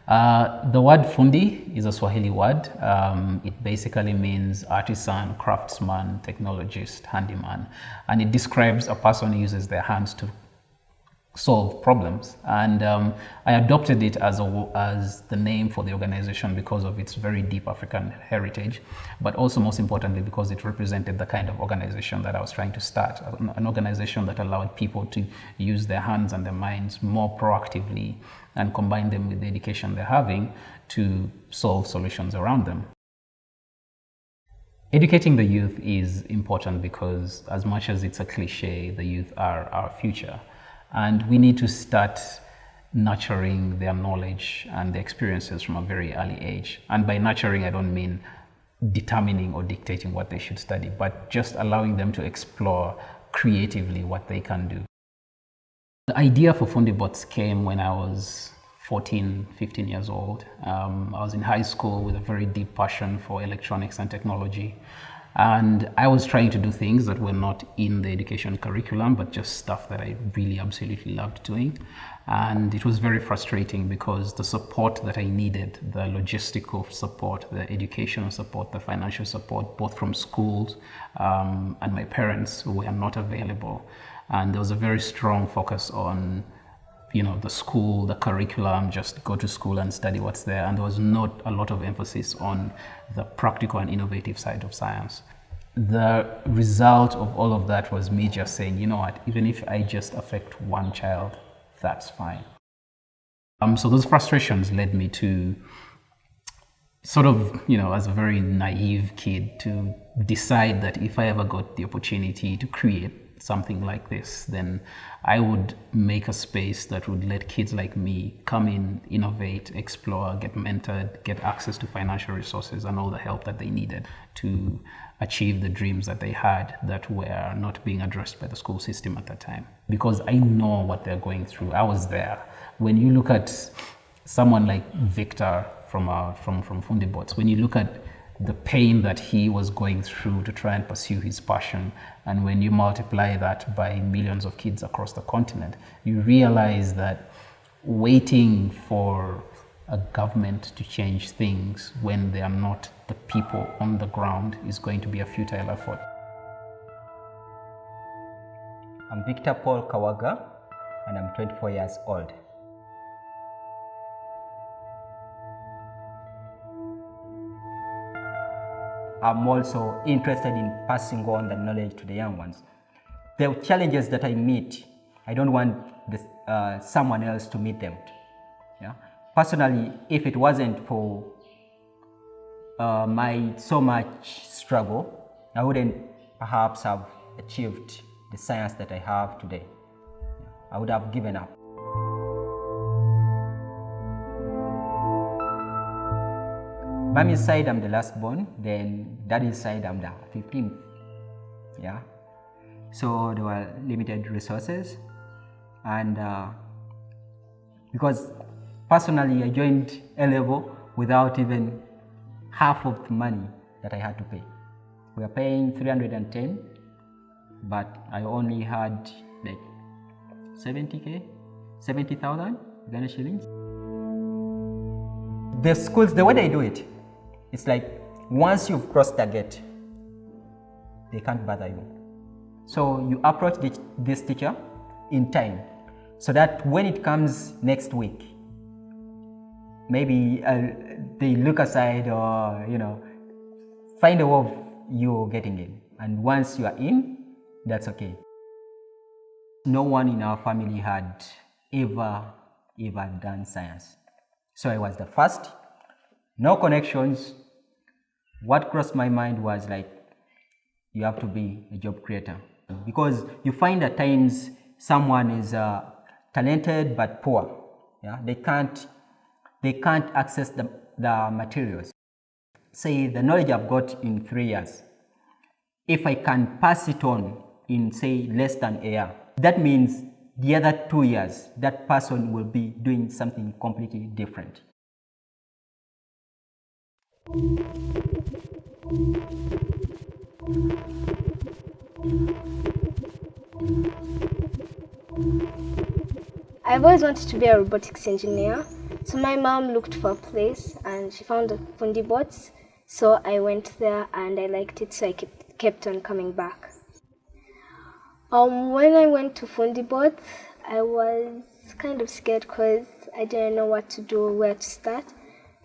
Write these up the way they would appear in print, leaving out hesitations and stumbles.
The word fundi is a Swahili word. It basically means artisan, craftsman, technologist, handyman, and it describes a person who uses their hands to solve problems. And I adopted it as the name for the organization because of its very deep African heritage, but also most importantly because it represented the kind of organization that I was trying to start, an organization that allowed people to use their hands and their minds more proactively and combine them with the education they're having to solve solutions around them. Educating the youth is important because, as much as it's a cliche, the youth are our future. And we need to start nurturing their knowledge and their experiences from a very early age. And by nurturing, I don't mean determining or dictating what they should study, but just allowing them to explore creatively what they can do. The idea for Fundibots came when I was 14, 15 years old. I was in high school with a very deep passion for electronics and technology. And I was trying to do things that were not in the education curriculum, but just stuff that I really absolutely loved doing. And it was very frustrating because the support that I needed, the logistical support, the educational support, the financial support, both from schools and my parents, were not available. And there was a very strong focus on the school, the curriculum, just go to school and study what's there. And there was not a lot of emphasis on the practical and innovative side of science. The result of all of that was me just saying, you know what, even if I just affect one child, that's fine. So those frustrations led me to sort of, as a very naive kid, to decide that if I ever got the opportunity to create something like this, then I would make a space that would let kids like me come in, innovate, explore, get mentored, get access to financial resources and all the help that they needed to achieve the dreams that they had that were not being addressed by the school system at that time. Because I know what they're going through. I was there. When you look at someone like Victor from Fundibots, when you look at the pain that he was going through to try and pursue his passion, and when you multiply that by millions of kids across the continent, you realize that waiting for a government to change things when they are not the people on the ground is going to be a futile effort. I'm Victor Paul Kawaga, and I'm 24 years old. I'm also interested in passing on the knowledge to the young ones. The challenges that I meet, I don't want someone else to meet them. Yeah? Personally, if it wasn't for my so much struggle, I wouldn't perhaps have achieved the science that I have today. I would have given up. Mommy's side, I'm the last born, then daddy's side, I'm the 15th. Yeah. So there were limited resources, and because personally I joined A-level without even half of the money that I had to pay. We were paying 310, but I only had like 70,000 Uganda shillings. The schools, the way they do it, it's like once you've crossed the gate, they can't bother you. So you approach this teacher in time so that when it comes next week, maybe they look aside or, find a way of you getting in. And once you are in, that's okay. No one in our family had ever done science. So I was the first. No connections. What crossed my mind was like, you have to be a job creator. Because you find at times someone is talented but poor. Yeah? They can't access the materials. Say the knowledge I've got in 3 years, if I can pass it on in say less than a year, that means the other 2 years, that person will be doing something completely different. I've always wanted to be a robotics engineer, So my mom looked for a place and she found the Fundi Bots. So I went there and I liked it, so I kept on coming back. When I went to Fundi Bots, I was kind of scared because I didn't know what to do, where to start.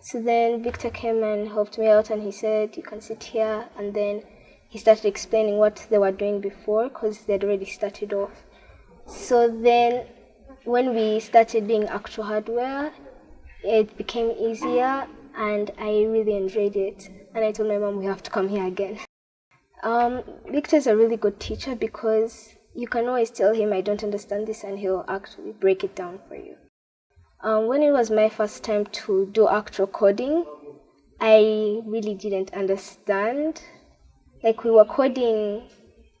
So then Victor came and helped me out and he said, you can sit here. And then he started explaining what they were doing before because they'd already started off. So then when we started doing actual hardware, it became easier and I really enjoyed it. And I told my mom, we have to come here again. Victor's a really good teacher because you can always tell him, I don't understand this, and he'll actually break it down for you. When it was my first time to do actual coding, I really didn't understand. Like, we were coding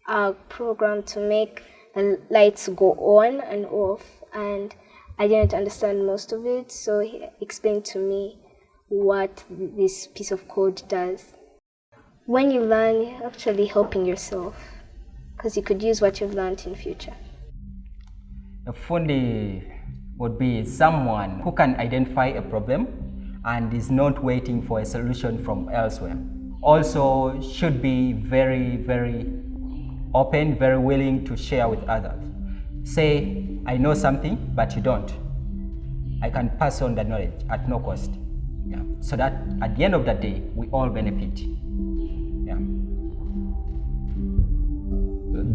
a program to make the lights go on and off, and I didn't understand most of it, so he explained to me what this piece of code does. When you learn, you're actually helping yourself, because you could use what you've learned in future. A Fundi would be someone who can identify a problem and is not waiting for a solution from elsewhere. Also should be very, very open, very willing to share with others. Say, I know something, but you don't. I can pass on the knowledge at no cost. Yeah. So that at the end of the day, we all benefit. Yeah.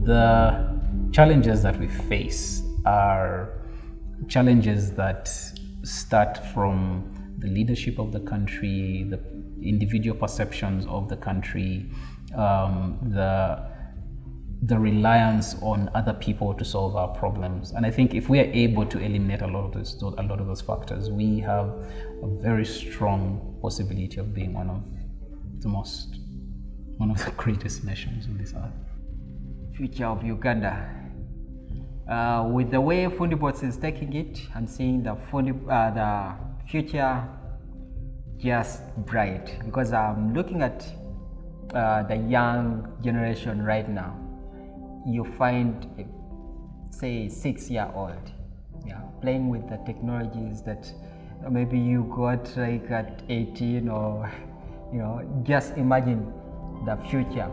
The challenges that we face are challenges that start from the leadership of the country, the individual perceptions of the country, the reliance on other people to solve our problems. And I think if we are able to eliminate a lot of those factors, we have a very strong possibility of being one of the greatest nations on this earth. Future of Uganda. With the way Fundibots is taking it, I'm seeing the future just bright, because I'm looking at the young generation right now. You find, say, 6-year-old, playing with the technologies that maybe you got like at 18, or just imagine the future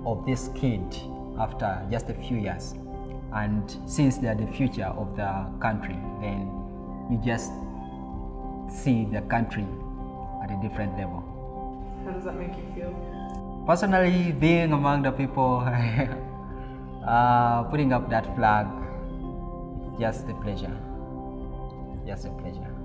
of this kid after just a few years. And since they are the future of the country, then you just see the country at a different level. How does that make you feel? Personally, being among the people putting up that flag, just a pleasure. Just a pleasure.